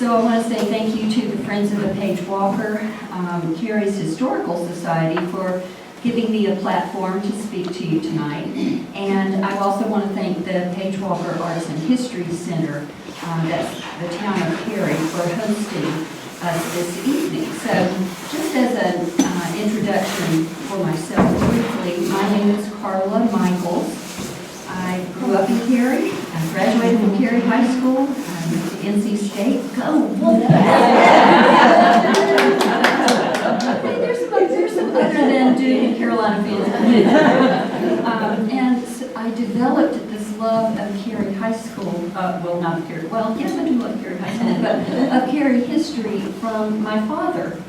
So I want to say thank you to the Friends of the Page Walker, Cary's Historical Society, for giving me a platform to speak to you tonight. And I also want to thank the Page Walker Arts and History Center, that's the town of Cary, for hosting us this evening. So just as an introduction for myself briefly, my name is Carla Michaels. I grew up in Cary. I graduated from Cary High School. I went to NC State. Go Wolfpack! There's some other than Duke and Carolina fans. And I developed this love of Cary High School. Well, not of Cary. Well, yes, I do love Cary High School, but of Cary history from my father.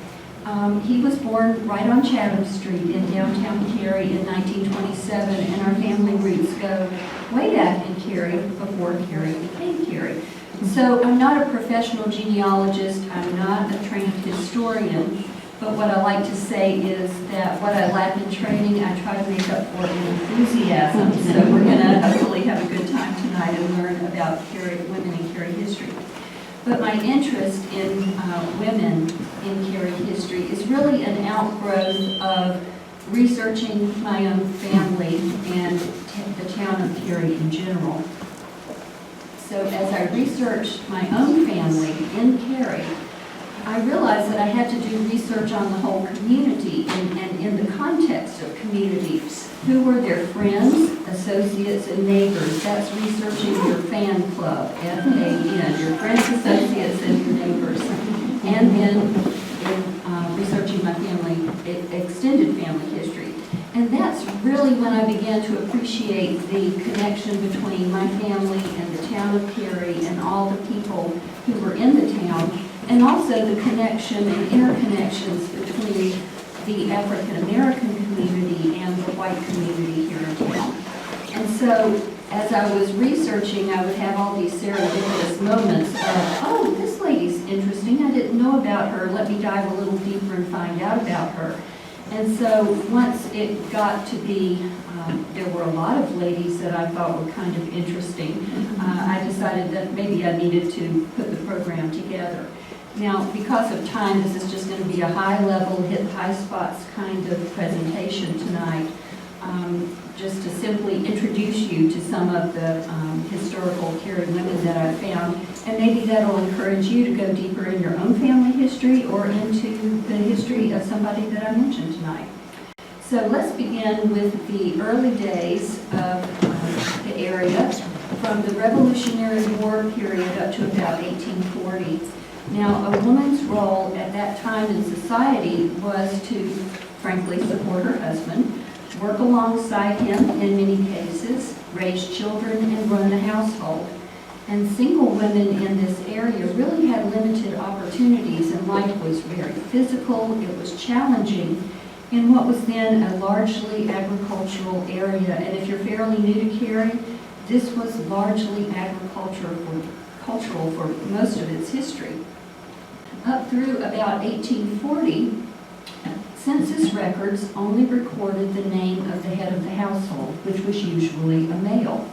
He was born right on Chatham Street in downtown Cary in 1927, and our family roots go way back in Cary before Cary became Cary. So I'm not a professional genealogist, I'm not a trained historian, but what I like to say is that what I lack in training, I try to make up for in enthusiasm. So we're going to hopefully have a good time tonight and learn about Cary, women in Cary history. But my interest in women in Cary history is really an outgrowth of researching my own family and the town of Cary in general. So as I researched my own family in Cary, I realized that I had to do research on the whole community and in the context of communities. Who were their friends, associates, and neighbors? That's researching your fan club, F-A-N, your friends, associates, and your neighbors. And then in researching my family, extended family history. And that's really when I began to appreciate the connection between my family and the town of Cary and all the people who were in the town, and also the connection and interconnections between the African American community and the white community here in town. And so as I was researching, I would have all these serendipitous moments of, oh, this lady's interesting, I didn't know about her, let me dive a little deeper and find out about her. And so once it got to be, there were a lot of ladies that I thought were kind of interesting, I decided that maybe I needed to put the program together. Now, because of time, this is just going to be a high-level, hit high spots kind of presentation tonight, just to simply introduce you to some of the historical Cary women that I found, and maybe that'll encourage you to go deeper in your own family history or into the history of somebody that I mentioned tonight. So let's begin with the early days of the area, from the Revolutionary War period up to about 1840. Now, a woman's role at that time in society was to, frankly, support her husband, work alongside him in many cases, raise children, and run the household. And single women in this area really had limited opportunities, and life was very physical, it was challenging in what was then a largely agricultural area. And if you're fairly new to Cary, this was largely agricultural for most of its history. Up through about 1840, census records only recorded the name of the head of the household, which was usually a male.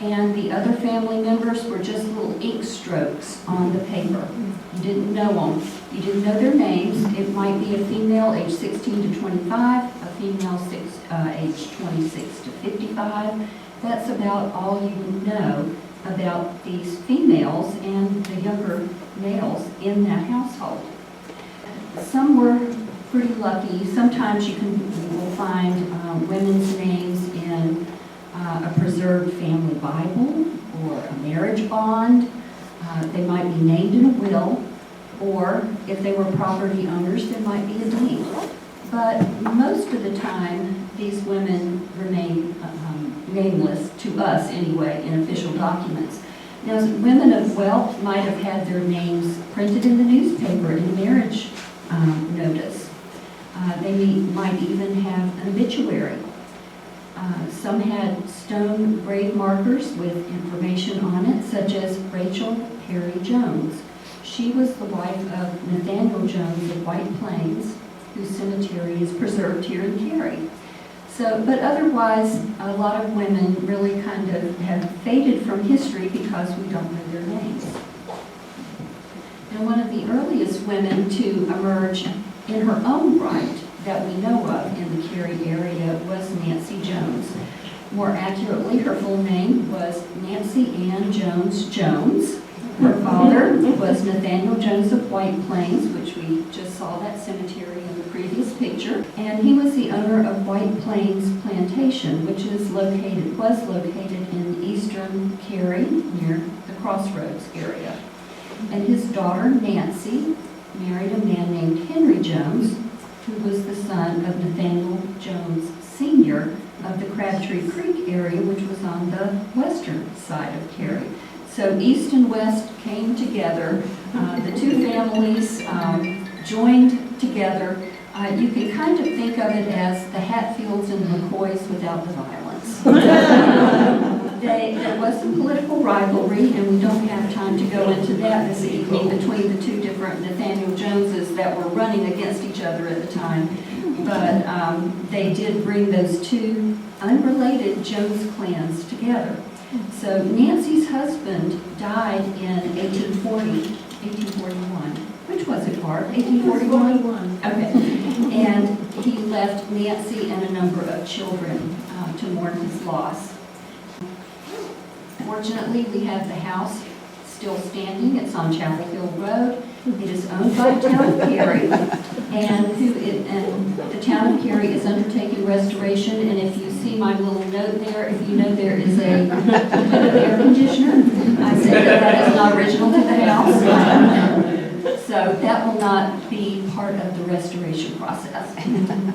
And the other family members were just little ink strokes on the paper. You didn't know them. You didn't know their names. It might be a female age 16 to 25, a female age 26 to 55. That's about all you would know about these females and the younger males in that household. Some were pretty lucky. Sometimes you will find women's names in a preserved family Bible or a marriage bond. They might be named in a will, or if they were property owners, there might be a deed. But most of the time, these women remain nameless, to us anyway, in official documents. Now, women of wealth might have had their names printed in the newspaper in marriage notice. They might even have an obituary. Some had stone grave markers with information on it, such as Rachel Perry Jones. She was the wife of Nathaniel Jones of White Plains, whose cemetery is preserved here in Cary. So, but otherwise, a lot of women really kind of have faded from history because we don't know their names. And one of the earliest women to emerge in her own right that we know of in the Cary area was Nancy Jones. More accurately, her full name was Nancy Ann Jones Jones. Her father was Nathaniel Jones of White Plains, which we just saw that cemetery in the previous picture. And he was the owner of White Plains Plantation, which was located in eastern Cary near the Crossroads area. And his daughter, Nancy, married a man named Henry Jones, who was the son of Nathaniel Jones Sr. of the Crabtree Creek area, which was on the western side of Cary. So east and west came together. The two families joined together. You can kind of think of it as the Hatfields and McCoys without the violence. There was some political rivalry, and we don't have time to go into that this evening, between the two different Nathaniel Joneses that were running against each other at the time. But they did bring those two unrelated Jones clans together. So Nancy's husband died in 1841. Which was it, Barb? 1841? Okay. And he left Nancy and a number of children to mourn his loss. Fortunately, we have the house still standing. It's on Chapel Hill Road. It is owned by the town of Cary, and the town of Cary is undertaking restoration. And if you see my little note there, if you know there is a air conditioner, I say that is not original to the house. So that will not be part of the restoration process.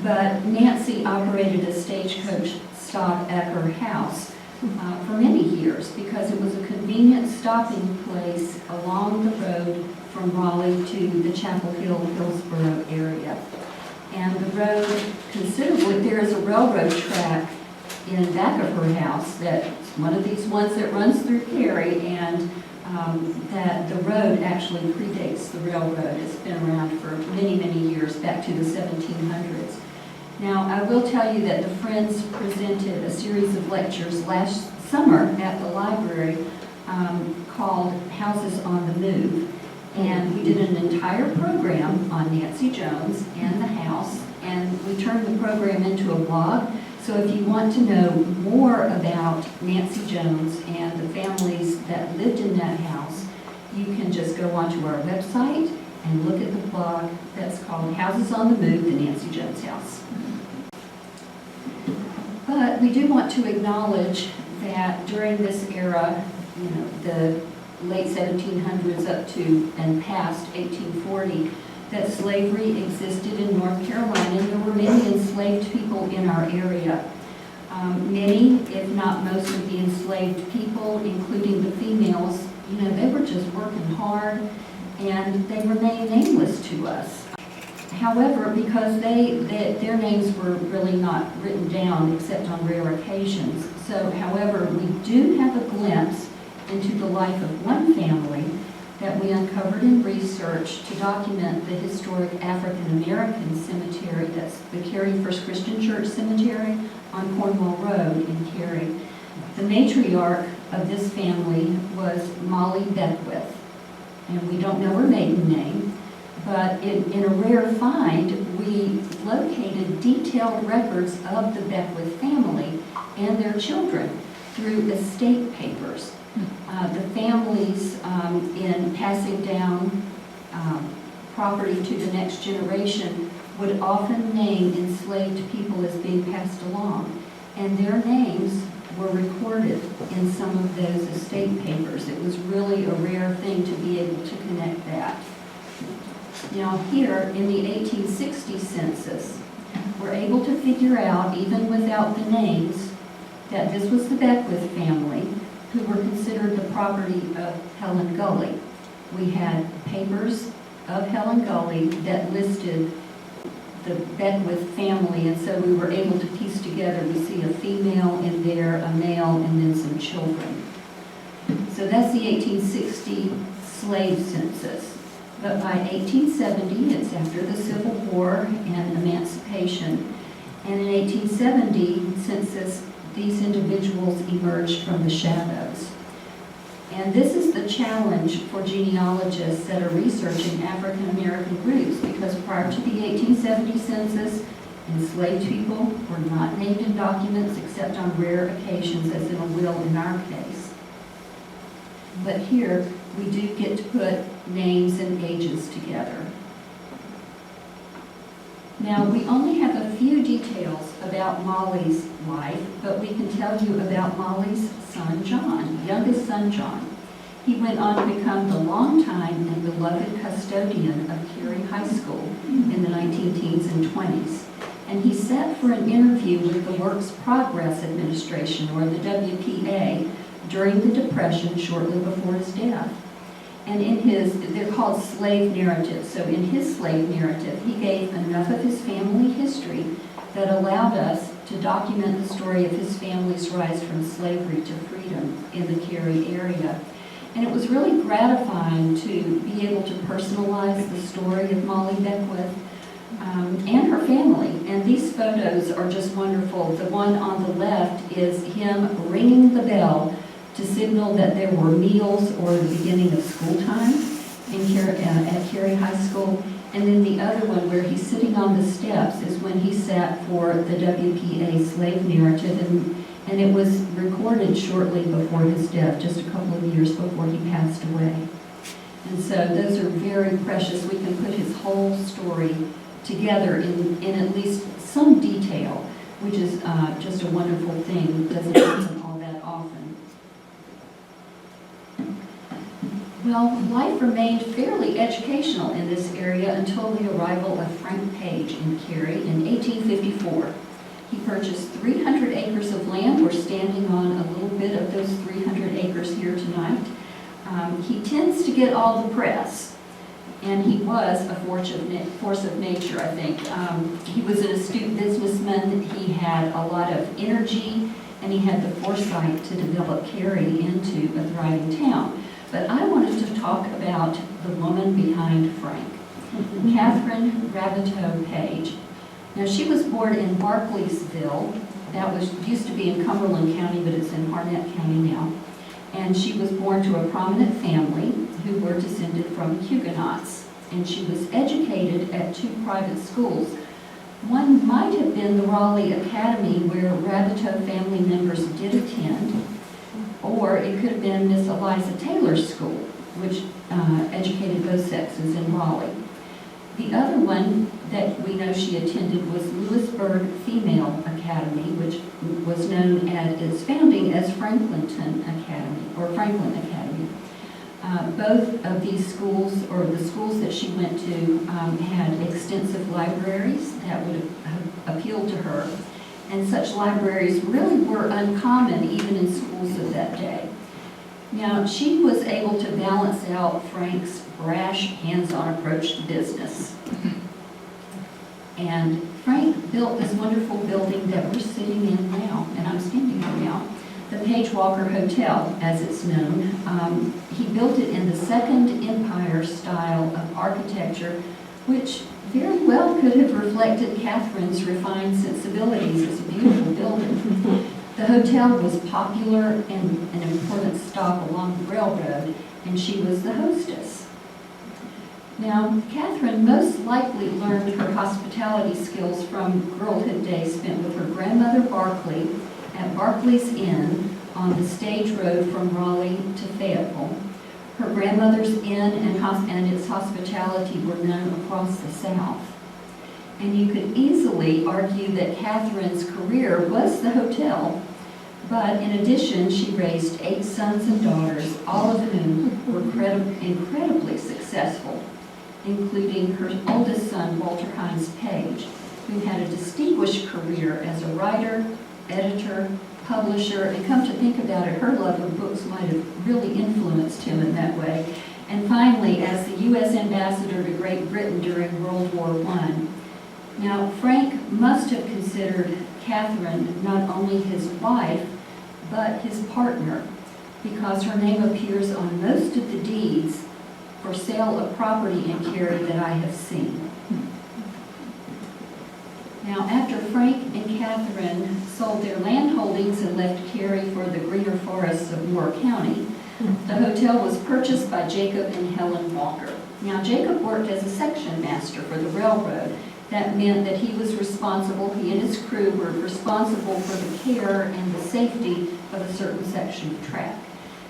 But Nancy operated a stagecoach stop at her house for many years because it was a convenient stopping place along the road from Raleigh to the Chapel Hill, Hillsborough area. And the road considerably, there is a railroad track in back of her house that's one of these ones that runs through Cary, and that the road actually predates the railroad. It's been around for many, many years, back to the 1700s. Now, I will tell you that the Friends presented a series of lectures last summer at the library called Houses on the Move. And we did an entire program on Nancy Jones and the house, and we turned the program into a blog. So if you want to know more about Nancy Jones and the families that lived in that house, you can just go onto our website and look at the blog that's called Houses on the Move, the Nancy Jones House. But we do want to acknowledge that during this era, you know, the late 1700s up to and past 1840, that slavery existed in North Carolina, and there were many enslaved people in our area. Many, if not most of the enslaved people, including the females, you know, they were just working hard, and they remain nameless to us. However, because their names were really not written down except on rare occasions. So, however, we do have a glimpse into the life of one family that we uncovered in research to document the historic African-American cemetery. That's the Cary First Christian Church Cemetery on Cornwall Road in Cary. The matriarch of this family was Molly Beckwith, and we don't know her maiden name, but in a rare find, we located detailed records of the Beckwith family and their children through estate papers. The families, in passing down property to the next generation, would often name enslaved people as being passed along, and their names were recorded in some of those estate papers. It was really a rare thing to be able to connect that. Now here, in the 1860 census, we're able to figure out, even without the names, that this was the Beckwith family, who were considered the property of Helen Gully. We had papers of Helen Gully that listed the Beckwith family, and so we were able to piece together, we see a female in there, a male, and then some children. So that's the 1860 slave census. But by 1870, it's after the Civil War and emancipation, and in 1870 census, these individuals emerged from the shadows. And this is the challenge for genealogists that are researching African American groups, because prior to the 1870 census, enslaved people were not named in documents except on rare occasions, as in a will in our case. But here, we do get to put names and ages together. Now, we only have a few details about Molly's life, but we can tell you about Molly's son, John, youngest son, John. He went on to become the longtime and beloved custodian of Cary High School in the 19-teens and 20s. And he sat for an interview with the Works Progress Administration, or the WPA, during the Depression shortly before his death. And in his, they're called slave narratives, so in his slave narrative, he gave enough of his family history that allowed us to document the story of his family's rise from slavery to freedom in the Cary area. And it was really gratifying to be able to personalize the story of Molly Beckwith and her family. And these photos are just wonderful. The one on the left is him ringing the bell to signal that there were meals or the beginning of school time at Cary High School. And then the other one where he's sitting on the steps is when he sat for the WPA slave narrative, and it was recorded shortly before his death, just a couple of years before he passed away. And so those are very precious. We can put his whole story together in at least some detail, which is just a wonderful thing. It doesn't happen all that often. Well, life remained fairly educational in this area until the arrival of Frank Page in Cary in 1854. He purchased 300 acres of land. We're standing on a little bit of those 300 acres here tonight. He tends to get all the press, and he was a force of nature, I think. He was an astute businessman. He had a lot of energy, and he had the foresight to develop Cary into a thriving town. But I wanted to talk about the woman behind Frank, Catherine Rabbitoe Page. Now, she was born in Barclaysville. That used to be in Cumberland County, but it's in Harnett County now. And she was born to a prominent family who were descended from Huguenots. And she was educated at 2 private schools. One might have been the Raleigh Academy, where Rabbitoe family members did attend, or it could have been Miss Eliza Taylor's school, which educated both sexes in Raleigh. The other one that we know she attended was Lewisburg Female Academy, which was known at its founding as Franklinton Academy, or Franklin Academy. Both of these schools, or the schools that she went to, had extensive libraries that would have appealed to her. And such libraries really were uncommon even in schools of that day. Now, she was able to balance out Frank's brash, hands-on approach to business. And Frank built this wonderful building that we're sitting in now, and I'm standing here now, the Page Walker Hotel, as it's known. He built it in the Second Empire style of architecture, which very well could have reflected Catherine's refined sensibilities. It's a beautiful building. The hotel was popular and an important stop along the railroad, and she was the hostess. Now, Catherine most likely learned her hospitality skills from girlhood days spent with her grandmother Barclay at Barclay's Inn on the stage road from Raleigh to Fayetteville. Her grandmother's inn and its hospitality were known across the South. And you could easily argue that Catherine's career was the hotel, but in addition, she raised 8 sons and daughters, all of whom were incredibly successful, including her oldest son, Walter Hines Page, who had a distinguished career as a writer, editor, publisher, and come to think about it, her love of books might have really influenced him in that way. And finally, as the U.S. ambassador to Great Britain during World War I. Now, Frank must have considered Catherine not only his wife, but his partner, because her name appears on most of the deeds for sale of property in Cary that I have seen. Now, after Frank and Catherine sold their land holdings and left Cary for the greener forests of Moore County, The hotel was purchased by Jacob and Helen Walker. Now, Jacob worked as a section master for the railroad. That meant that he was responsible, he and his crew were responsible for the care and the safety of a certain section of track.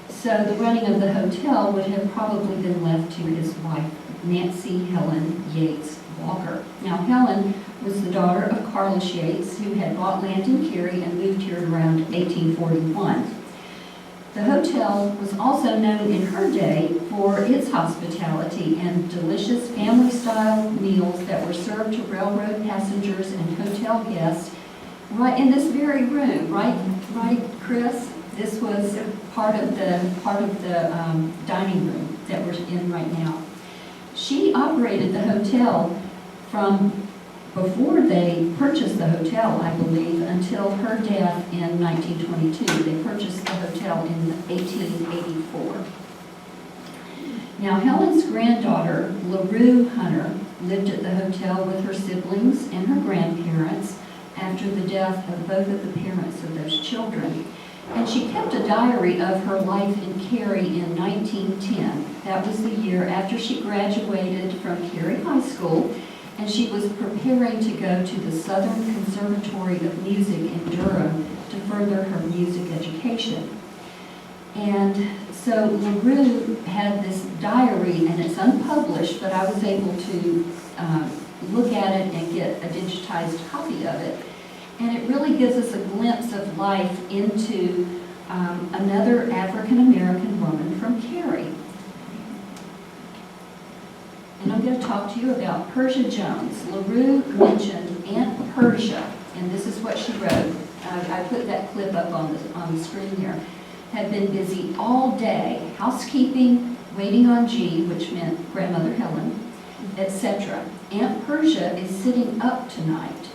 So the running of the hotel would have probably been left to his wife, Nancy Helen Yates Walker. Now, Helen was the daughter of Carla Yates, who had bought land in Cary and moved here around 1841. The hotel was also known in her day for its hospitality and delicious family-style meals that were served to railroad passengers and hotel guests right in this very room, right, Chris? This was part of the dining room that we're in right now. She operated the hotel from before they purchased the hotel, I believe, until her death in 1922. They purchased the hotel in 1884. Now, Helen's granddaughter, LaRue Hunter, lived at the hotel with her siblings and her grandparents after the death of both of the parents of those children. And she kept a diary of her life in Cary in 1910. That was the year after she graduated from Cary High School, and she was preparing to go to the Southern Conservatory of Music in Durham to further her music education. And so LaRue had this diary, and it's unpublished, but I was able to look at it and get a digitized copy of it. And it really gives us a glimpse of life into another African-American woman from Cary. And I'm going to talk to you about Persia Jones. LaRue mentioned Aunt Persia, and this is what she wrote. I put that clip up on the screen here. Had been busy all day, housekeeping, waiting on G, which meant grandmother Helen, etc. Aunt Persia is sitting up tonight.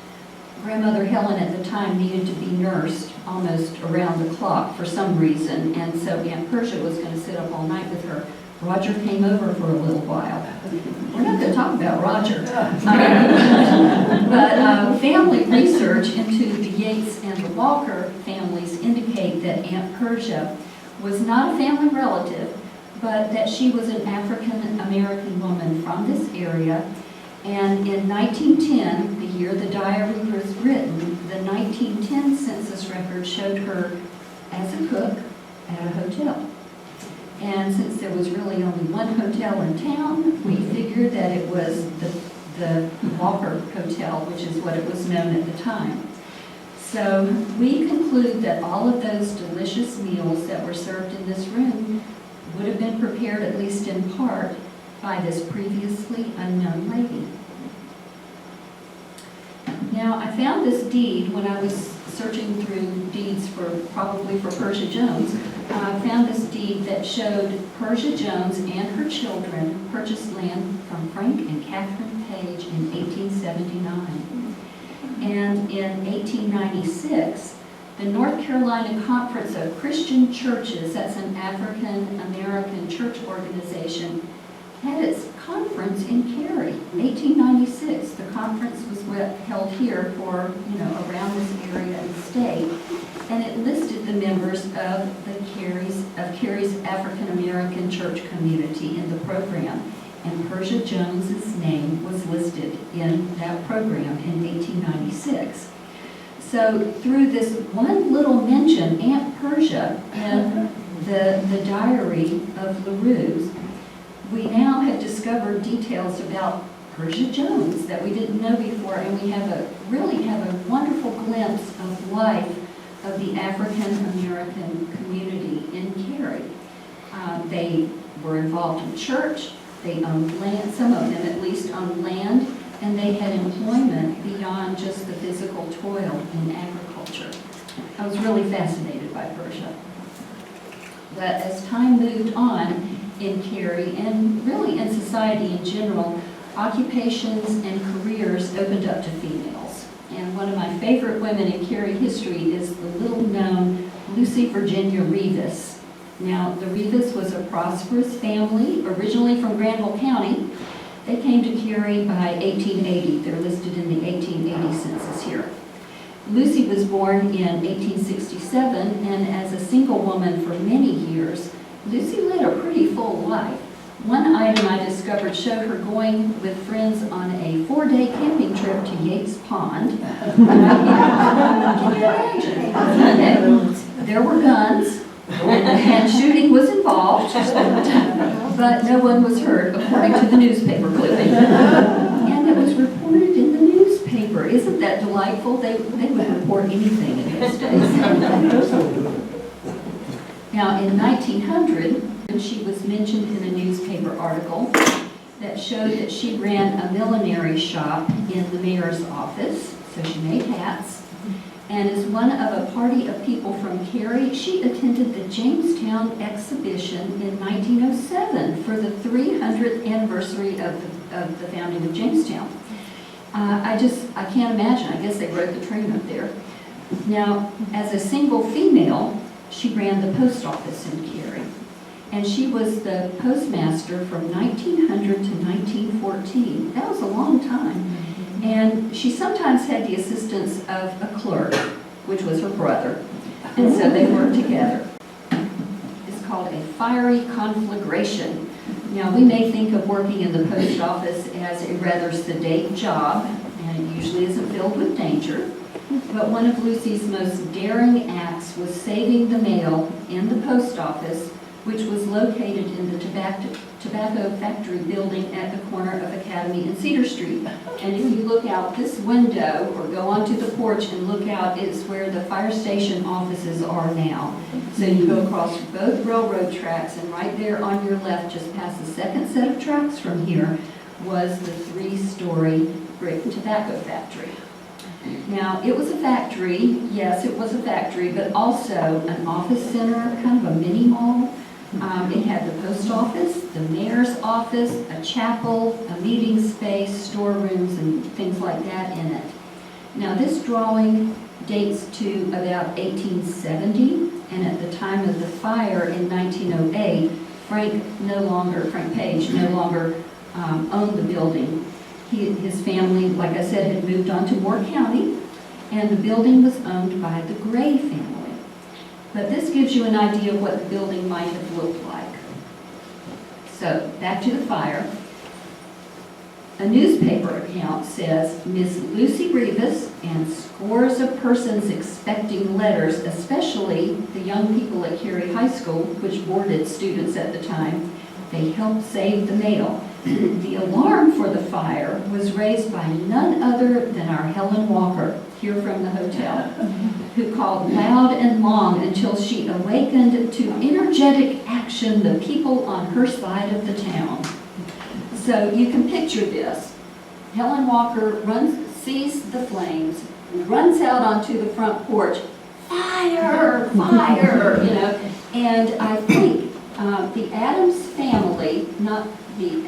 Grandmother Helen at the time needed to be nursed almost around the clock for some reason, and so Aunt Persia was going to sit up all night with her. Roger came over for a little while. We're not going to talk about Roger. But family research into the Yates and the Walker families indicate that Aunt Persia was not a family relative, but that she was an African-American woman from this area. And in 1910, the year the diary was written, the 1910 census record showed her as a cook at a hotel. And since there was really only one hotel in town, we figured that it was the Walker Hotel, which is what it was known at the time. So we conclude that all of those delicious meals that were served in this room would have been prepared, at least in part, by this previously unknown lady. Now, I found this deed when I was searching through deeds probably for Persia Jones. I found this deed that showed Persia Jones and her children purchased land from Frank and Catherine Page in 1879. And in 1896, the North Carolina Conference of Christian Churches, that's an African-American church organization, had its conference in Cary, 1896. The conference was held here for, around this area and state, and it listed the members of Cary's African-American church community in the program, and Persia Jones's name was listed in that program in 1896. So through this one little mention, Aunt Persia, in the diary of LaRue's, we now have discovered details about Persia Jones that we didn't know before, and we really have a wonderful glimpse of life of the African-American community in Cary. They were involved in church, they owned land, some of them at least owned land, and they had employment beyond just the physical toil in agriculture. I was really fascinated by Persia. But as time moved on in Cary, and really in society in general, occupations and careers opened up to females. And one of my favorite women in Cary history is the little-known Lucy Virginia Rivas. Now, the Rivas was a prosperous family, originally from Granville County. They came to Cary by 1880. They're listed in the 1880 census here. Lucy was born in 1867, and as a single woman for many years, Lucy led a pretty full life. One item I discovered showed her going with friends on a 4-day camping trip to Yates Pond. Can you imagine? There were guns, and shooting was involved, but no one was hurt, according to the newspaper clipping. And it was reported in the newspaper. Isn't that delightful? They would report anything in those days. Now, in 1900, she was mentioned in a newspaper article that showed that she ran a millinery shop in the mayor's office, so she made hats. And as one of a party of people from Cary, she attended the Jamestown exhibition in 1907 for the 300th anniversary of the founding of Jamestown. I can't imagine. I guess they rode the train up there. Now, as a single female, she ran the post office in Cary. And she was the postmaster from 1900 to 1914. That was a long time. And she sometimes had the assistance of a clerk, which was her brother. And so they worked together. It's called a fiery conflagration. Now, we may think of working in the post office as a rather sedate job, and it usually isn't filled with danger. But one of Lucy's most daring acts was saving the mail in the post office, which was located in the tobacco factory building at the corner of Academy and Cedar Street. And if you look out this window or go onto the porch and look out, it's where the fire station offices are now. So you go across both railroad tracks, and right there on your left, just past the second set of tracks from here, was the 3-story brick tobacco factory. Now, it was a factory, yes, it was a factory, but also an office center, kind of a mini mall. It had the post office, the mayor's office, a chapel, a meeting space, storerooms, and things like that in it. Now, this drawing dates to about 1870, and at the time of the fire in 1908, Frank Page no longer owned the building. His family, like I said, had moved on to Moore County, and the building was owned by the Gray family. But this gives you an idea of what the building might have looked like. So, back to the fire. A newspaper account says, Miss Lucy Rivas and scores of persons expecting letters, especially the young people at Cary High School, which boarded students at the time, they helped save the mail. The alarm for the fire was raised by none other than our Helen Walker, here from the hotel, who called loud and long until she awakened to energetic action the people on her side of the town. So you can picture this. Helen Walker sees the flames, runs out onto the front porch, fire, fire, and I think the Adams family, not the and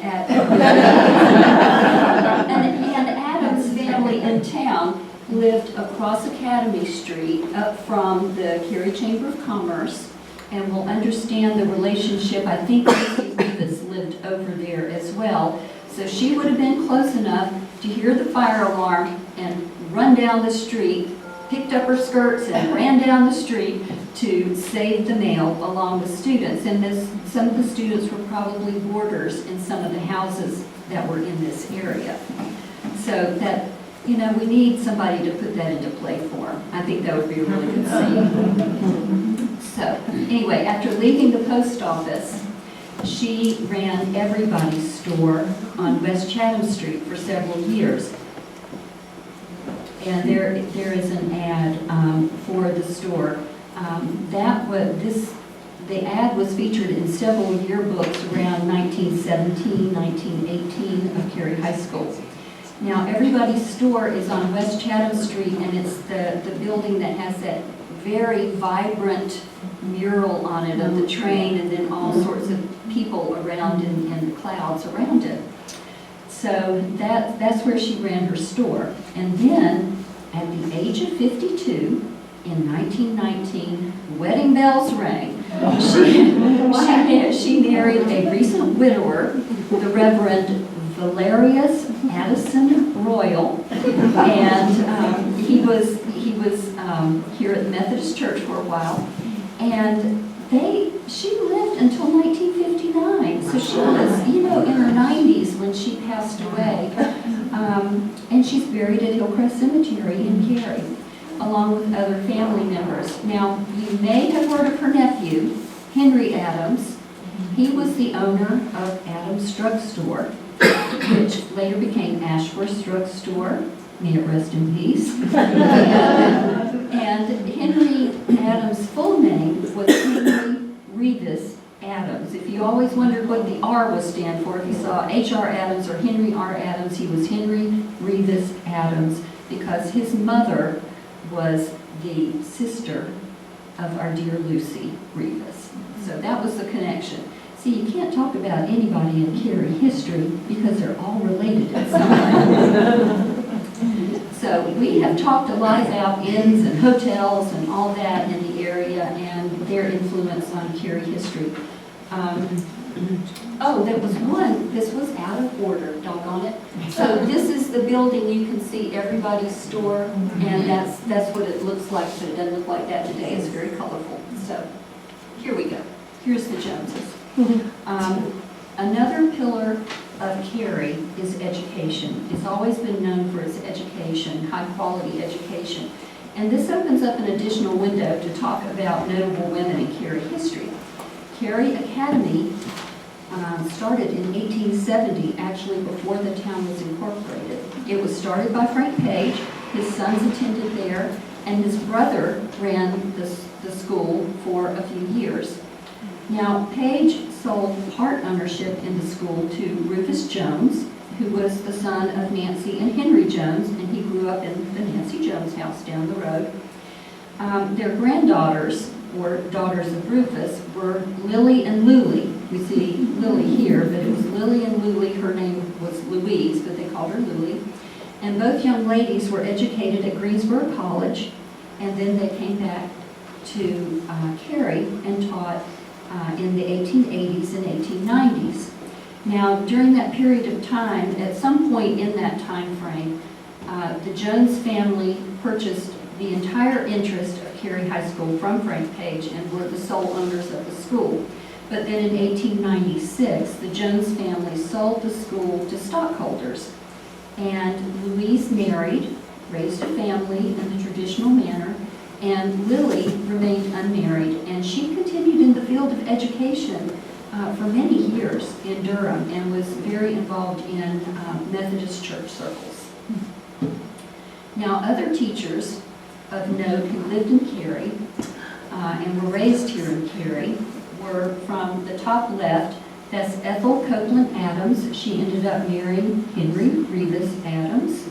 Adams family in town lived across Academy Street up from the Cary Chamber of Commerce, and will understand the relationship. I think Lucy Rivas lived over there as well. So she would have been close enough to hear the fire alarm and run down the street, picked up her skirts and ran down the street to save the mail along with students. And some of the students were probably boarders in some of the houses that were in this area. So that, we need somebody to put that into play for. I think that would be a really good scene. So anyway, after leaving the post office, she ran Everybody's store on West Chatham Street for several years. And there is an ad for the store. The ad was featured in several yearbooks around 1917, 1918 of Cary High School. Now, Everybody's store is on West Chatham Street, and it's the building that has that very vibrant mural on it of the train, and then all sorts of people around in the clouds around it. So that's where she ran her store. And then, at the age of 52, in 1919, wedding bells rang. She married a recent widower, the Reverend Valerius Addison Royal, and he was here at the Methodist Church for a while. And she lived until 1959, so she was, in her 90s when she passed away. And she's buried at Hillcrest Cemetery in Cary, along with other family members. Now, you may have heard of her nephew, Henry Adams. He was the owner of Adams Drugstore, which later became Ashworth's Drugstore. May it rest in peace. And Henry Adams' full name was Henry Revis Adams. If you always wondered what the R would stand for, if you saw H.R. Adams or Henry R. Adams, he was Henry Revis Adams, because his mother was the sister of our dear Lucy Revis. So that was the connection. See, you can't talk about anybody in Cary history because they're all related in some way. So we have talked a lot about inns and hotels and all that in the area and their influence on Cary history. There was one, this was out of order, doggone it. So this is the building, you can see everybody's store, and that's what it looks like, but it doesn't look like that today. It's very colorful. So here we go. Here's the Joneses. Another pillar of Cary is education. It's always been known for its education, high quality education. And this opens up an additional window to talk about notable women in Cary history. Cary Academy started in 1870, actually before the town was incorporated. It was started by Frank Page. His sons attended there, and his brother ran the school for a few years. Now, Page sold part ownership in the school to Rufus Jones, who was the son of Nancy and Henry Jones, and he grew up in the Nancy Jones house down the road. Their granddaughters, or daughters of Rufus, were Lily and Lulie. We see Lily here, but it was Lily and Lulie. Her name was Louise, but they called her Lulie. And both young ladies were educated at Greensboro College, and then they came back to Cary and taught in the 1880s and 1890s. Now, during that period of time, at some point in that time frame, the Jones family purchased the entire interest of Cary High School from Frank Page and were the sole owners of the school. But then in 1896, the Jones family sold the school to stockholders. And Louise married, raised a family in the traditional manner, and Lily remained unmarried. And she continued in the field of education for many years in Durham and was very involved in Methodist church circles. Now, other teachers of note who lived in Cary and were raised here in Cary were from the top left. That's Ethel Copeland Adams. She ended up marrying Henry Revis Adams.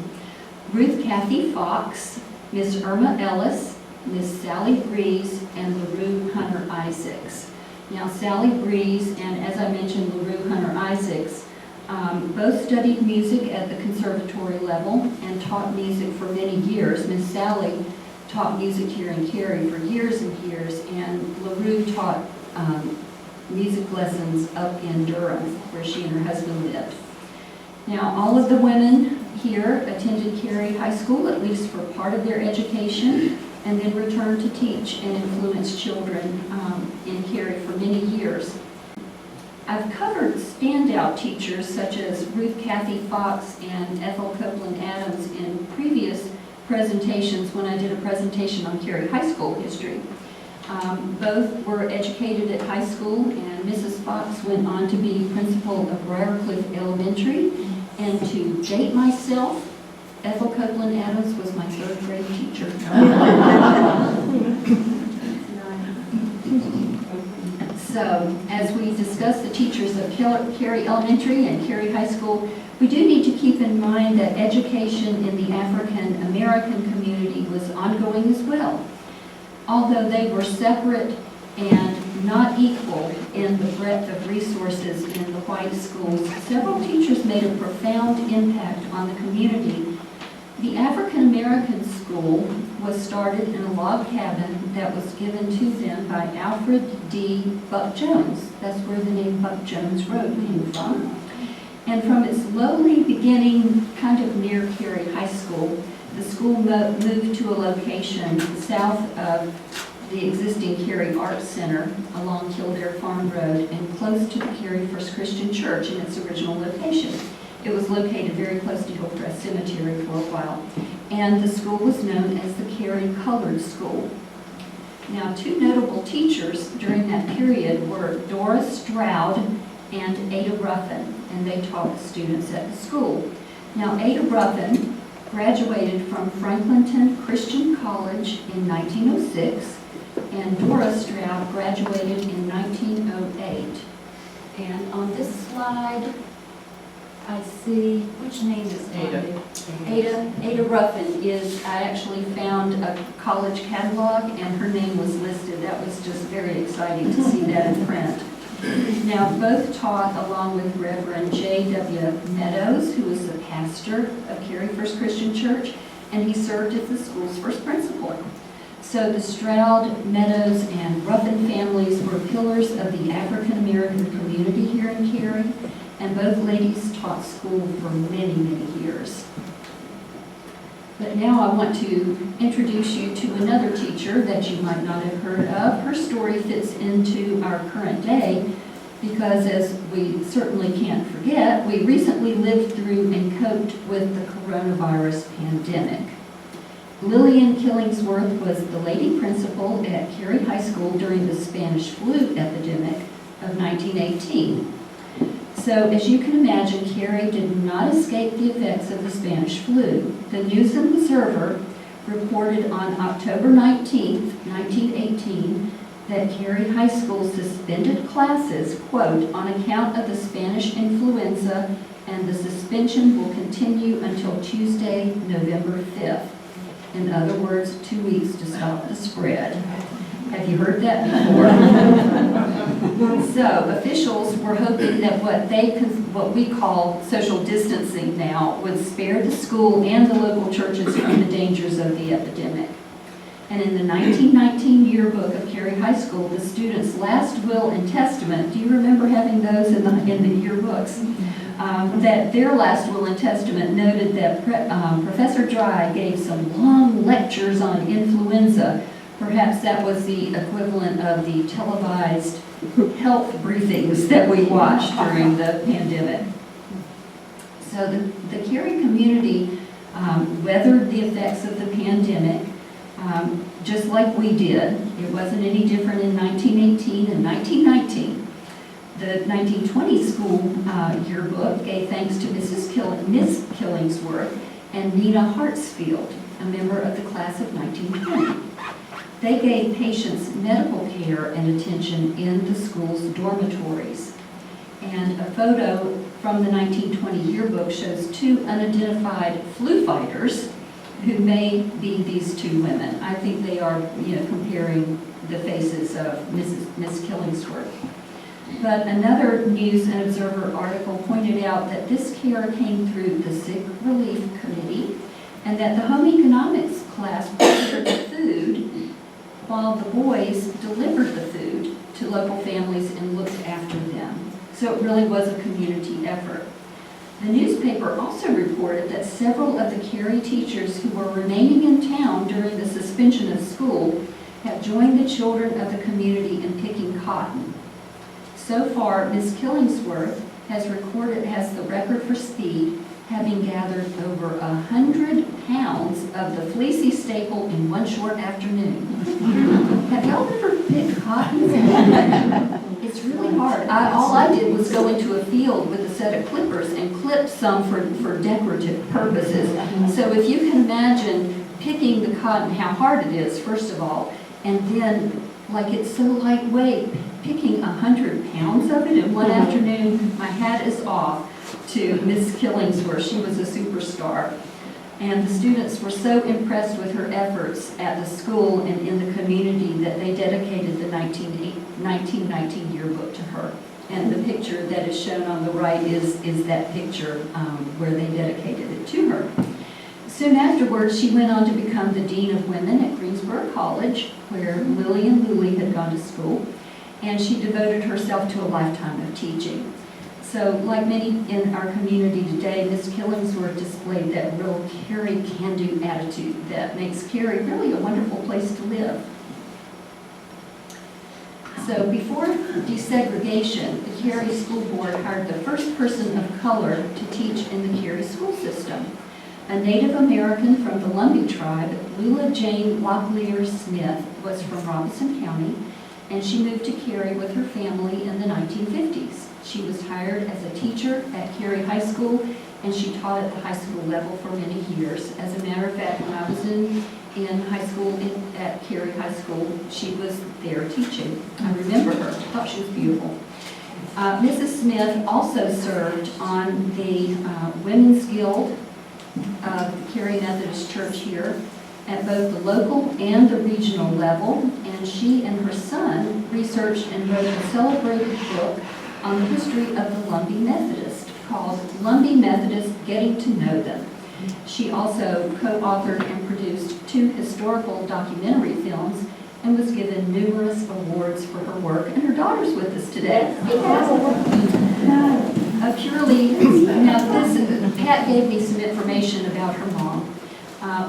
Ruth Cathy Fox, Miss Irma Ellis, Miss Sally Breeze, and LaRue Hunter Isaacs. Now, Sally Breeze and, as I mentioned, LaRue Hunter Isaacs both studied music at the conservatory level and taught music for many years. Miss Sally taught music here in Cary for years and years, and LaRue taught music lessons up in Durham, where she and her husband lived. Now, all of the women here attended Cary High School, at least for part of their education, and then returned to teach and influence children in Cary for many years. I've covered standout teachers such as Ruth Cathy Fox and Ethel Copeland Adams in previous presentations when I did a presentation on Cary High School history. Both were educated at high school, and Mrs. Fox went on to be principal of Briarcliff Elementary. And to date myself, Ethel Copeland Adams was my third grade teacher. So, as we discuss the teachers of Cary Elementary and Cary High School, we do need to keep in mind that education in the African American community was ongoing as well. Although they were separate and not equal in the breadth of resources in the white schools, several teachers made a profound impact on the community. The African American school was started in a log cabin that was given to them by Alfred D. Buck Jones. That's where the name Buck Jones Road came from. And from its lowly beginning, kind of near Cary High School, the school moved to a location south of the existing Cary Arts Center along Kildare Farm Road and close to the Cary First Christian Church in its original location. It was located very close to Hillcrest Cemetery for a while, and the school was known as the Cary Colored School. Now, two notable teachers during that period were Dora Stroud and Ada Ruffin, and they taught the students at the school. Now, Ada Ruffin graduated from Franklinton Christian College in 1906, and Dora Stroud graduated in 1908. And on this slide, I see, which name is on it? Ada Ruffin is, I actually found a college catalog and her name was listed. That was just very exciting to see that in print. Now, both taught along with Reverend J.W. Meadows, who was the pastor of Cary First Christian Church, and he served as the school's first principal. So the Stroud, Meadows, and Ruffin families were pillars of the African American community here in Cary, and both ladies taught school for many, many years. But now I want to introduce you to another teacher that you might not have heard of. Her story fits into our current day because, as we certainly can't forget, we recently lived through and coped with the coronavirus pandemic. Lillian Killingsworth was the lady principal at Cary High School during the Spanish flu epidemic of 1918. So, as you can imagine, Cary did not escape the effects of the Spanish flu. The News and Observer reported on October 19, 1918, that Cary High School suspended classes, quote, on account of the Spanish influenza, and the suspension will continue until Tuesday, November 5th. In other words, 2 weeks to stop the spread. Have you heard that before? So officials were hoping that what we call social distancing now would spare the school and the local churches from the dangers of the epidemic. And in the 1919 yearbook of Cary High School, the students' last will and testament, do you remember having those in the yearbooks? That their last will and testament noted that Professor Dry gave some long lectures on influenza. Perhaps that was the equivalent of the televised health briefings that we watched during the pandemic. So the Cary community weathered the effects of the pandemic just like we did. It wasn't any different in 1918 and 1919. The 1920 school yearbook gave thanks to Miss Killingsworth and Nina Hartsfield, a member of the class of 1920. They gave patients medical care and attention in the school's dormitories. And a photo from the 1920 yearbook shows two unidentified flu fighters who may be these two women. I think they are, comparing the faces of Miss Killingsworth. But another News and Observer article pointed out that this care came through the Sick Relief Committee and that the home economics class prepared the food while the boys delivered the food to local families and looked after them. So it really was a community effort. The newspaper also reported that several of the Cary teachers who were remaining in town during the suspension of school have joined the children of the community in picking cotton. So far, Ms. Killingsworth has the record for speed, having gathered over 100 pounds of the fleecy staple in one short afternoon. Have y'all ever picked cotton? It's really hard. All I did was go into a field with a set of clippers and clip some for decorative purposes. So if you can imagine picking the cotton, how hard it is, first of all, and then, like, it's so lightweight, picking 100 pounds of it in one afternoon, my hat is off to Miss Killingsworth. She was a superstar. And the students were so impressed with her efforts at the school and in the community that they dedicated the 1919 yearbook to her. And the picture that is shown on the right is that picture where they dedicated it to her. Soon afterwards, she went on to become the Dean of Women at Greensboro College, where Lily and Louie had gone to school, and she devoted herself to a lifetime of teaching. So, like many in our community today, Ms. Killingsworth displayed that real Cary can-do attitude that makes Cary really a wonderful place to live. So before desegregation, the Cary School Board hired the first person of color to teach in the Cary school system. A Native American from the Lumbee tribe, Lula Jane Locklear Smith, was from Robinson County, and she moved to Cary with her family in the 1950s. She was hired as a teacher at Cary High School, and she taught at the high school level for many years. As a matter of fact, when I was in high school at Cary High School, she was there teaching. I remember her. I thought she was beautiful. Mrs. Smith also served on the Women's Guild of the Cary Methodist Church here at both the local and the regional level, and she and her son researched and wrote a celebrated book on the history of the Lumbee Methodist called Lumbee Methodist Getting to Know Them. She also co-authored and produced 2 historical documentary films and was given numerous awards for her work, and her daughter's with us today. Purely, now Pat gave me some information about her mom,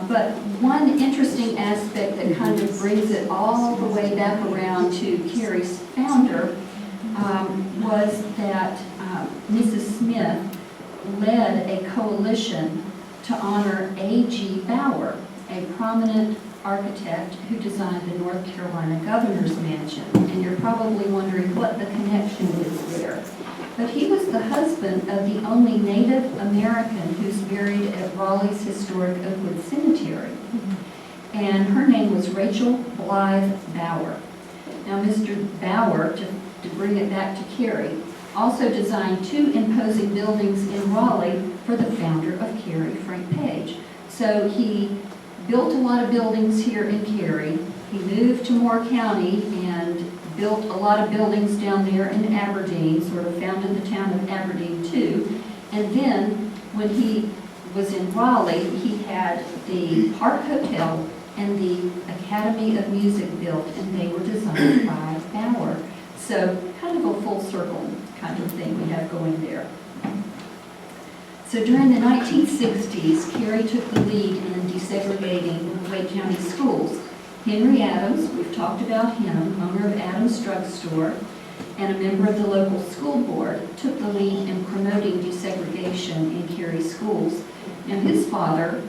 but one interesting aspect that kind of brings it all the way back around to Cary's founder was that Mrs. Smith led a coalition to honor A.G. Bauer, a prominent architect who designed the North Carolina Governor's Mansion. And you're probably wondering what the connection is there. But he was the husband of the only Native American who's buried at Raleigh's historic Oakwood Cemetery. And her name was Rachel Blythe Bauer. Now, Mr. Bauer, to bring it back to Cary, also designed 2 imposing buildings in Raleigh for the founder of Cary, Frank Page. So he built a lot of buildings here in Cary. He moved to Moore County and built a lot of buildings down there in Aberdeen, sort of founded the town of Aberdeen too. And then when he was in Raleigh, he had the Park Hotel and the Academy of Music built, and they were designed by Bauer. So kind of a full circle kind of thing we have going there. So during the 1960s, Cary took the lead in desegregating Wake County schools. Henry Adams, we've talked about him, owner of Adams Drug Store, and a member of the local school board, took the lead in promoting desegregation in Cary schools. Now his father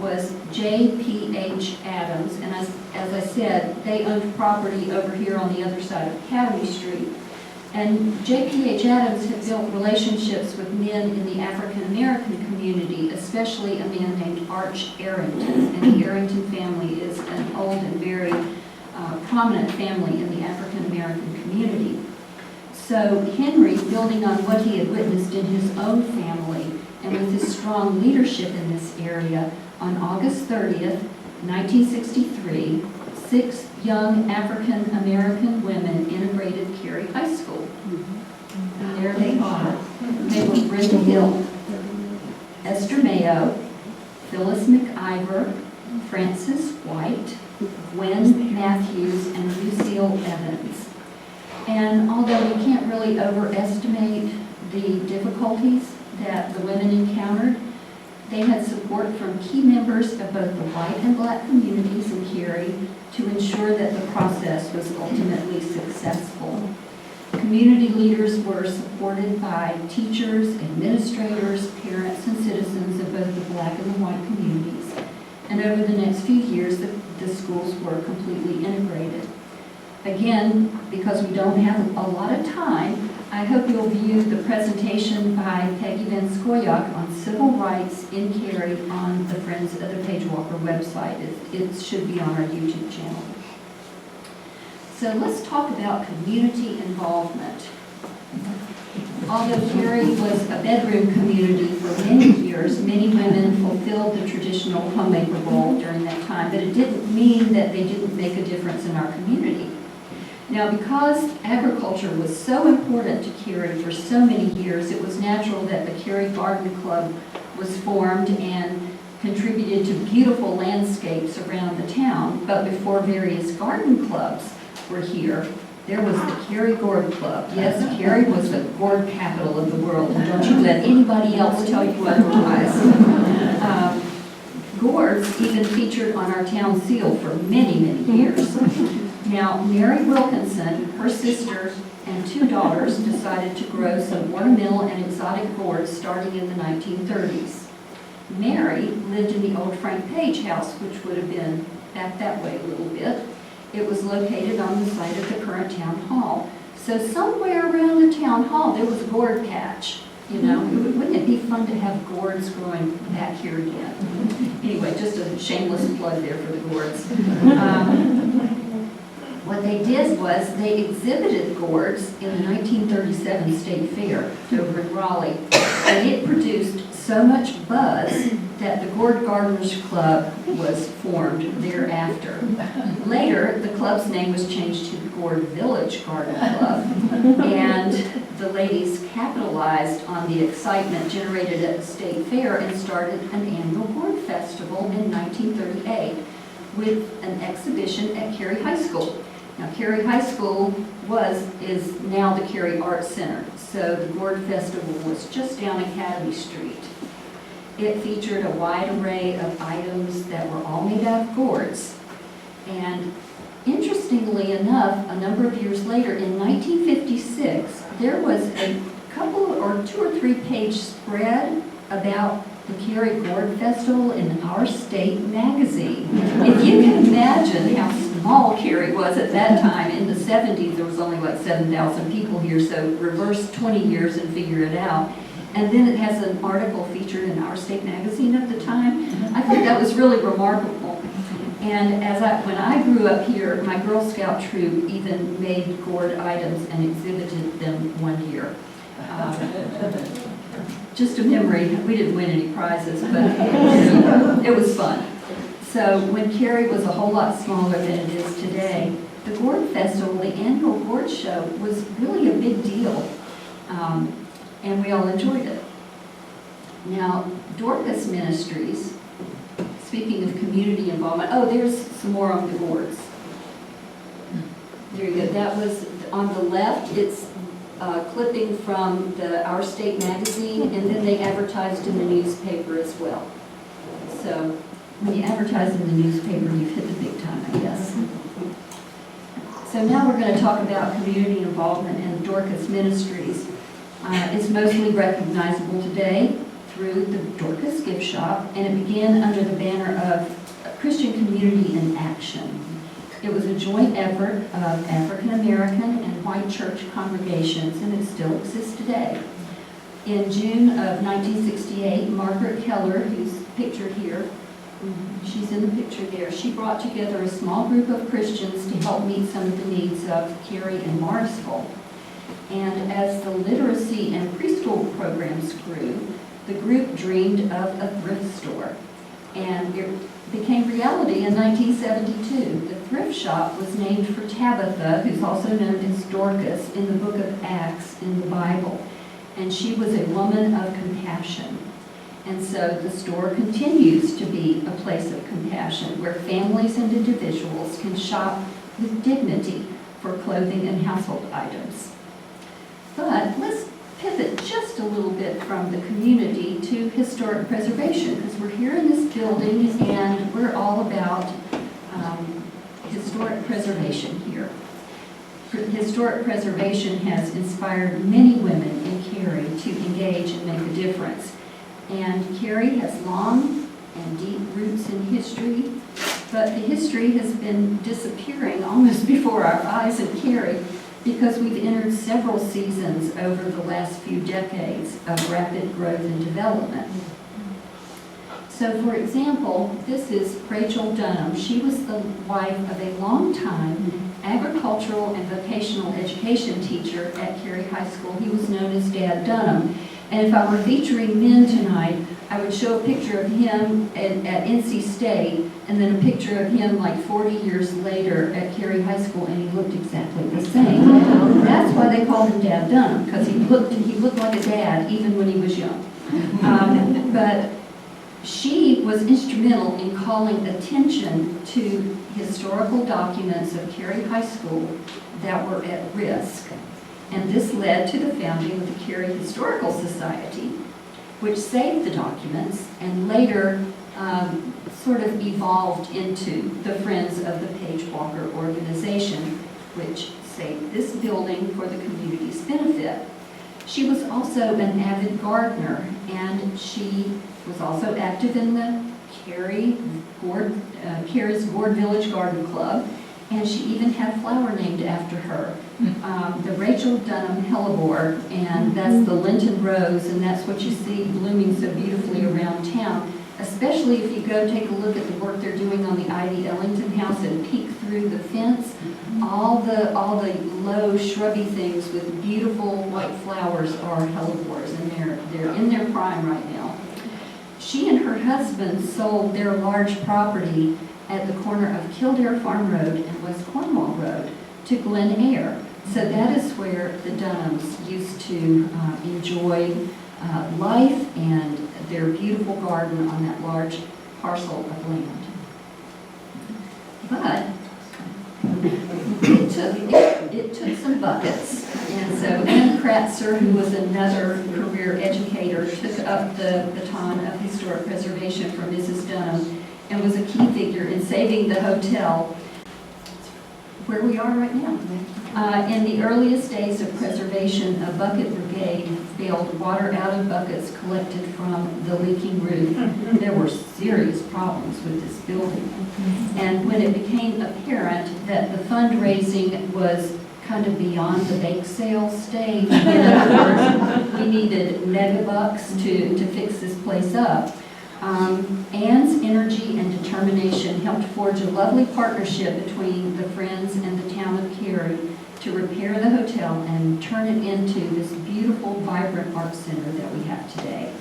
was J.P.H. Adams, and as I said, they owned property over here on the other side of Academy Street. And J.P.H. Adams had built relationships with men in the African American community, especially a man named Arch Arrington. And the Arrington family is an old and very prominent family in the African American community. So Henry, building on what he had witnessed in his own family and with his strong leadership in this area, on August 30th, 1963, 6 young African American women integrated Cary High School. And there they are. They were Brenda Hill, Esther Mayo, Phyllis McIver, Frances White, Gwen Matthews, and Lucille Evans. And although we can't really overestimate the difficulties that the women encountered, they had support from key members of both the white and black communities in Cary to ensure that the process was ultimately successful. Community leaders were supported by teachers, administrators, parents, and citizens of both the black and the white communities. And over the next few years, the schools were completely integrated. Again, because we don't have a lot of time, I hope you'll view the presentation by Peggy Van Scoyoc on civil rights in Cary on the Friends of the Page Walker website. It should be on our YouTube channel. So let's talk about community involvement. Although Cary was a bedroom community for many years, many women fulfilled the traditional homemaker role during that time, but it didn't mean that they didn't make a difference in our community. Now, because agriculture was so important to Cary for so many years, it was natural that the Cary Garden Club was formed and contributed to beautiful landscapes around the town. But before various garden clubs were here, there was the Cary Gourd Club. Yes, Cary was the gourd capital of the world, and don't you let anybody else tell you otherwise. Gourds even featured on our town seal for many, many years. Now, Mary Wilkinson, her sister, and 2 daughters decided to grow some ornamental and exotic gourds starting in the 1930s. Mary lived in the old Frank Page house, which would have been back that way a little bit. It was located on the site of the current town hall. So somewhere around the town hall, there was a gourd patch. You know, wouldn't it be fun to have gourds growing back here again? Anyway, just a shameless plug there for the gourds. What they did was they exhibited gourds in the 1937 State Fair over in Raleigh, and it produced so much buzz that the Gourd Gardeners Club was formed thereafter. Later, the club's name was changed to the Gourd Village Garden Club, and the ladies capitalized on the excitement generated at the State Fair and started an annual gourd festival in 1938 with an exhibition at Cary High School. Now, Cary High School is now the Cary Arts Center, so the Gourd Festival was just down Academy Street. It featured a wide array of items that were all made out of gourds. And interestingly enough, a number of years later, in 1956, there was a couple or 2 or 3 page spread about the Cary Gourd Festival in Our State magazine. If you can imagine how small Cary was at that time, in the 70s there was only like 7,000 people here, so reverse 20 years and figure it out. And then it has an article featured in Our State magazine at the time. I think that was really remarkable. And when I grew up here, my Girl Scout troop even made gourd items and exhibited them one year. Just a memory. We didn't win any prizes, but it was fun. So when Cary was a whole lot smaller than it is today, the Gourd Festival, the annual gourd show, was really a big deal. And we all enjoyed it. Now, Dorcas Ministries, speaking of community involvement, oh, there's some more on the gourds. There you go. That was on the left. It's clipping from Our State magazine, and then they advertised in the newspaper as well. So when you advertise in the newspaper, you've hit the big time, I guess. So now we're going to talk about community involvement and Dorcas Ministries. It's mostly recognizable today through the Dorcas Gift Shop, and it began under the banner of Christian Community in Action. It was a joint effort of African American and white church congregations, and it still exists today. In June of 1968, Margaret Keller, who's pictured here, she's in the picture there, she brought together a small group of Christians to help meet some of the needs of Cary and Morrisville. And as the literacy and preschool programs grew, the group dreamed of a thrift store. And it became reality in 1972. The thrift shop was named for Tabitha, who's also known as Dorcas in the book of Acts in the Bible. And she was a woman of compassion. And so the store continues to be a place of compassion where families and individuals can shop with dignity for clothing and household items. But let's pivot just a little bit from the community to historic preservation, because we're here in this building and we're all about historic preservation here. Historic preservation has inspired many women in Cary to engage and make a difference. And Cary has long and deep roots in history, but the history has been disappearing almost before our eyes in Cary, because we've entered several seasons over the last few decades of rapid growth and development. So for example, this is Rachel Dunham. She was the wife of a longtime agricultural and vocational education teacher at Cary High School. He was known as Dad Dunham. And if I were featuring men tonight, I would show a picture of him at NC State, and then a picture of him like 40 years later at Cary High School, and he looked exactly the same. That's why they called him Dad Dunham, because he looked like a dad even when he was young. But she was instrumental in calling attention to historical documents of Cary High School that were at risk. And this led to the founding of the Cary Historical Society, which saved the documents and later sort of evolved into the Friends of the Page Walker organization, which saved this building for the community's benefit. She was also an avid gardener, and she was also active in the Cary's Gourd Village Garden Club, and she even had a flower named after her, the Rachel Dunham Hellebore, and that's the Linton Rose, and that's what you see blooming so beautifully around town, especially if you go take a look at the work they're doing on the Ivy Ellington house and peek through the fence. All the low shrubby things with beautiful white flowers are hellebores, and they're in their prime right now. She and her husband sold their large property at the corner of Kildare Farm Road and West Cornwall Road to Glen Eyre. So that is where the Dunhams used to enjoy life and their beautiful garden on that large parcel of land. But it took some buckets, and so Anne Kratzer, who was another career educator, took up the baton of historic preservation from Mrs. Dunham and was a key figure in saving the hotel where we are right now. In the earliest days of preservation, a bucket brigade bailed water out of buckets collected from the leaking roof. There were serious problems with this building. And when it became apparent that the fundraising was kind of beyond the bake sale stage, in other words, we needed megabucks to fix this place up, Anne's energy and determination helped forge a lovely partnership between the Friends and the town of Cary to repair the hotel and turn it into this beautiful, vibrant art center that we have today.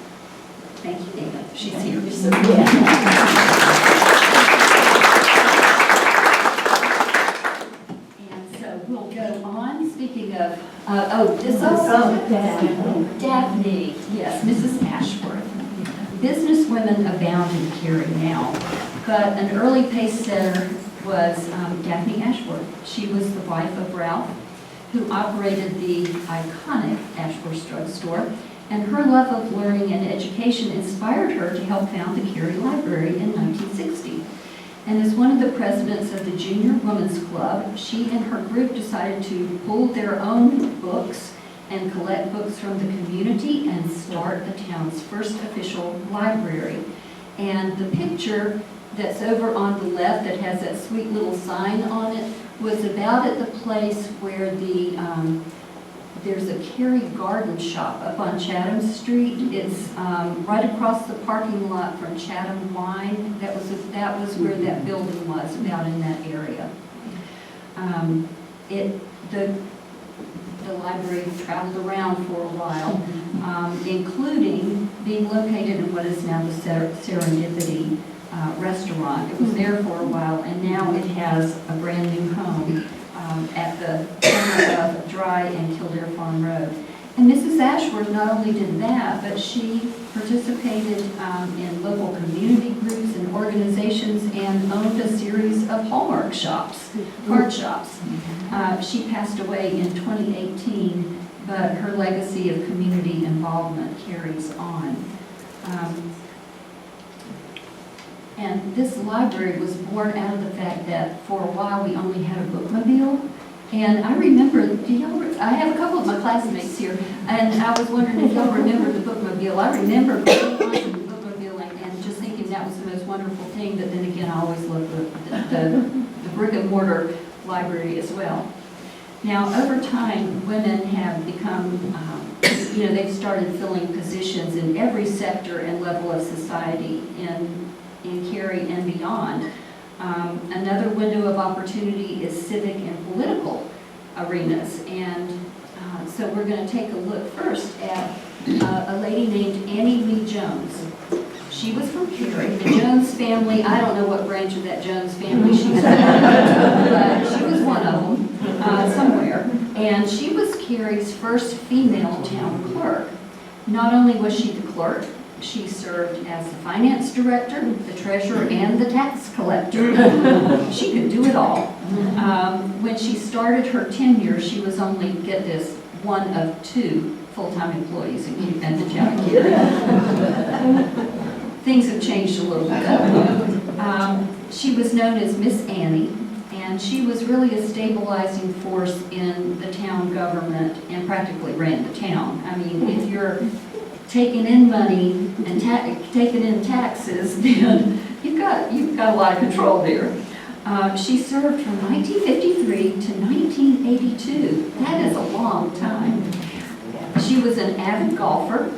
Thank you, Dana. She's here. And so we'll go on. Speaking of, Daphne. Yes, Mrs. Ashworth. Businesswomen abound in Cary now, but an early pace setter was Daphne Ashworth. She was the wife of Ralph, who operated the iconic Ashworth drugstore, and her love of learning and education inspired her to help found the Cary Library in 1960. And as one of the presidents of the Junior Women's Club, she and her group decided to pull their own books and collect books from the community and start the town's first official library. And the picture that's over on the left that has that sweet little sign on it was about at the place where there's a Cary Garden Shop up on Chatham Street. It's right across the parking lot from Chatham Wine. That was where that building was, about in that area. The library traveled around for a while, including being located in what is now the Serendipity restaurant. It was there for a while, and now it has a brand new home at the corner of Dry and Kildare Farm Road. And Mrs. Ashworth not only did that, but she participated in local community groups and organizations and owned a series of Hallmark shops, card shops. She passed away in 2018, but her legacy of community involvement carries on. And this library was born out of the fact that for a while we only had a bookmobile. And I remember, I have a couple of my classmates here, and I was wondering if y'all remember the bookmobile. I remember being on the bookmobile and just thinking that was the most wonderful thing, but then again, I always loved the brick and mortar library as well. Now, over time, women have become, they've started filling positions in every sector and level of society in Cary and beyond. Another window of opportunity is civic and political arenas, and so we're going to take a look first at a lady named Annie Lee Jones. She was from Cary. The Jones family, I don't know what branch of that Jones family she's from, but she was one of them somewhere, and she was Cary's first female town clerk. Not only was she the clerk, she served as the finance director, the treasurer, and the tax collector. She could do it all. When she started her tenure, she was only, get this, one of 2 full-time employees in the town of Cary. things have changed a little bit. She was known as Miss Annie, and she was really a stabilizing force in the town government and practically ran the town. I mean, if you're taking in money and taking in taxes, then you've got a lot of control there. She served from 1953 to 1982. That is a long time. She was an avid golfer.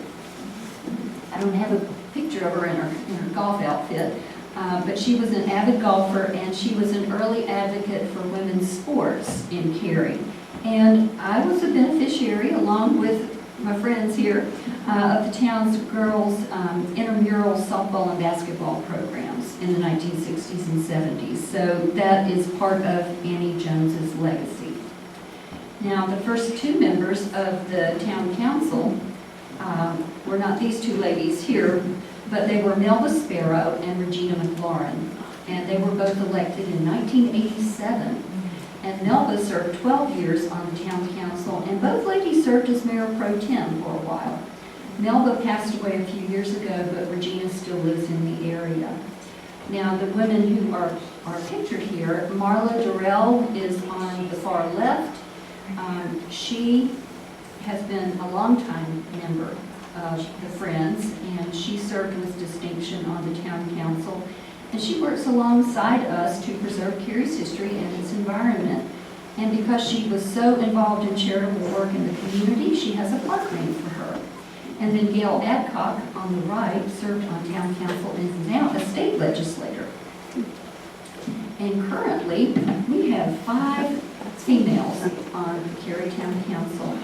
I don't have a picture of her in her golf outfit, but she was an avid golfer, and she was an early advocate for women's sports in Cary. And I was a beneficiary, along with my friends here, of the town's girls' intramural softball and basketball programs in the 1960s and 70s. So that is part of Annie Jones's legacy. Now, the first two members of the town council were not these two ladies here, but they were Melba Sparrow and Regina McLaurin, and they were both elected in 1987. And Melba served 12 years on the town council, and both ladies served as mayor pro tem for a while. Melba passed away a few years ago, but Regina still lives in the area. Now, the women who are pictured here, Marla Durrell is on the far left. She has been a longtime member of the Friends, and she served with distinction on the town council. And she works alongside us to preserve Cary's history and its environment. And because she was so involved in charitable work in the community, she has a plaque named for her. And then Gail Adcock on the right served on town council and is now a state legislator. And currently, we have 5 females on the Cary Town Council.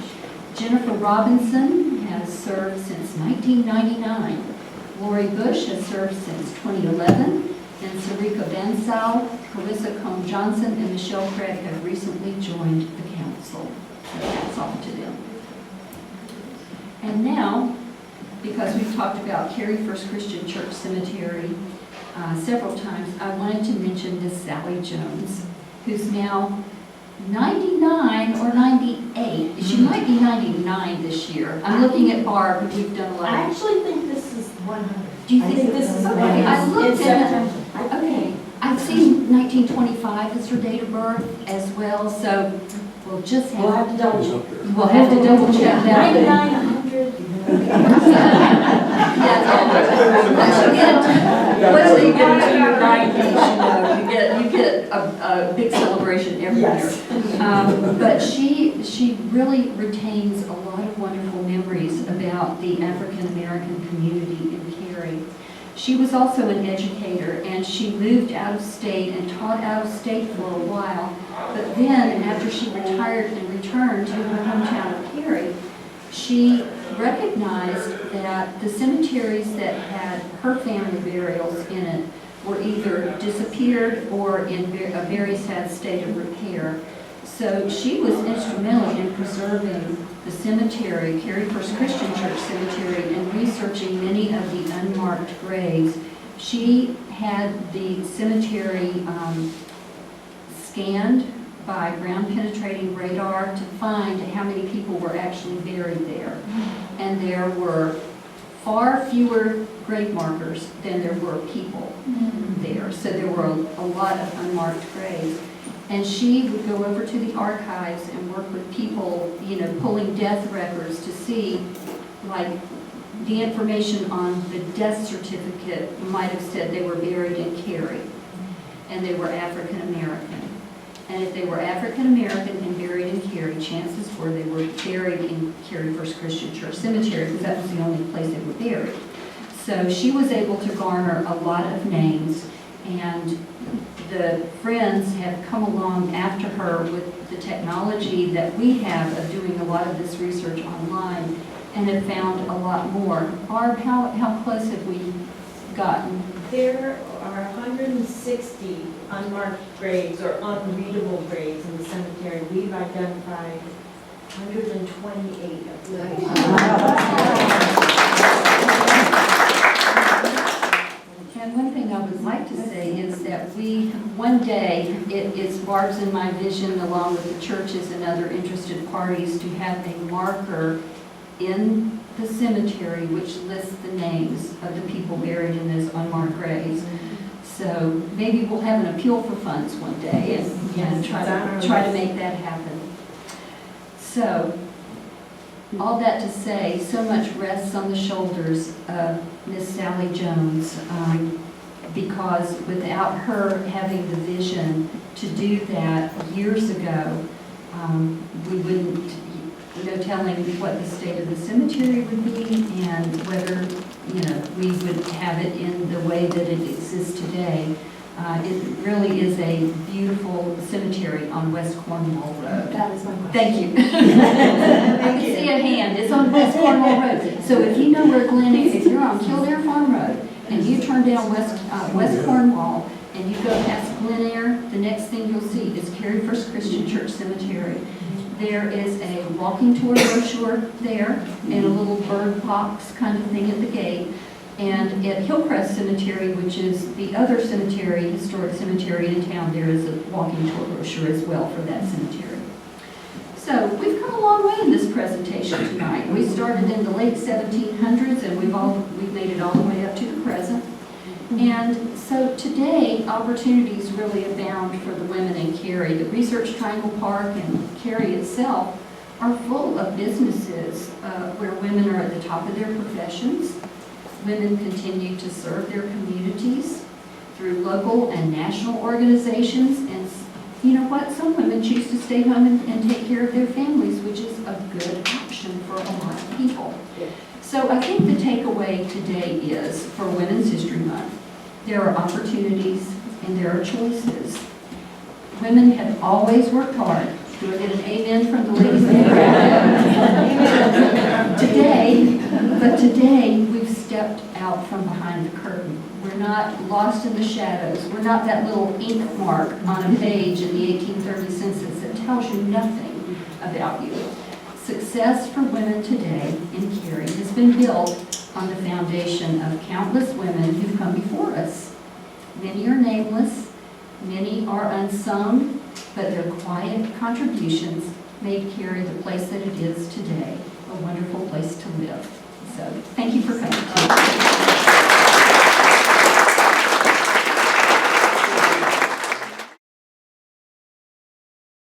Jennifer Robinson has served since 1999. Lori Bush has served since 2011. And Sarika Bansal, Carissa Cohn-Johnson, and Michelle Craig have recently joined the council. So that's off to them. And now, because we've talked about Cary First Christian Church Cemetery several times, I wanted to mention Miss Sally Jones, who's now 99 or 98. She might be 99 this year. I'm looking at Barb. We've done a lot. I actually think this is 100. Do you think this is okay? 100? I looked at it. September. Okay, I've seen 1925 as her date of birth as well, so we'll just We'll have, have to double check. we'll have to double check that. 99, 100. Once they get into your 90s, you get a big celebration every Yes. year. But she really retains a lot of wonderful memories about the African American community in Cary. She was also an educator, and she moved out of state and taught out of state for a while. But then, after she retired and returned to her hometown of Cary, she recognized that the cemeteries that had her family burials in it were either disappeared or in a very sad state of repair. So she was instrumental in preserving the cemetery, Cary First Christian Church Cemetery, and researching many of the unmarked graves. She had the cemetery scanned by ground-penetrating radar to find how many people were actually buried there. And there were far fewer grave markers than there were people there. So there were a lot of unmarked graves. And she would go over to the archives and work with people, pulling death records to see, like, the information on the death certificate might have said they were buried in Cary, and they were African American. And if they were African American and buried in Cary, chances were they were buried in Cary First Christian Church Cemetery, because that was the only place they were buried. So she was able to garner a lot of names, and the Friends have come along after her with the technology that we have of doing a lot of this research online, and have found a lot more. Barb, how close have we gotten? There are 160 unmarked graves or unreadable graves in the cemetery. We've identified 128 of them. And one thing I would like to say is that one day, it is Barb's and my vision, along with the churches and other interested parties, to have a marker in the cemetery, which lists the names of the people buried in those unmarked graves. So maybe we'll have an appeal for funds one day and try to make that happen. So, all that to say, so much rests on the shoulders of Miss Sally Jones, because without her having the vision to do that years ago, we wouldn't, no telling what the state of the cemetery would be and whether, we would have it in the way that it exists today. It really is a beautiful cemetery on West Cornwall Road. That is my question. Thank you. I can see a hand. It's on West Cornwall Road. So if you know where Glen is, if you're on Kildare Farm Road and you turn down West Cornwall and you go past Glen Air, the next thing you'll see is Cary First Christian Church Cemetery. There is a walking tour brochure there and a little bird box kind of thing at the gate. And at Hillcrest Cemetery, which is the other cemetery, historic cemetery in town, there is a walking tour brochure as well for that cemetery. So we've come a long way in this presentation tonight. We started in the late 1700s and we've made it all the way up to the present. And so today, opportunities really abound for the women in Cary. The Research Triangle Park and Cary itself are full of businesses where women are at the top of their professions. Women continue to serve their communities through local and national organizations. And you know what? Some women choose to stay home and take care of their families, which is a good option for a lot of people. So I think the takeaway today is, for Women's History Month, there are opportunities and there are choices. Women have always worked hard. Do I get an amen from the ladies in the crowd? Today, we've stepped out from behind the curtain. We're not lost in the shadows. We're not that little ink mark on a page in the 1830 census that tells you nothing about you. Success for women today in Cary has been built on the foundation of countless women who've come before us. Many are nameless, many are unsung, but their quiet contributions made Cary the place that it is today, a wonderful place to live. So, thank you for coming.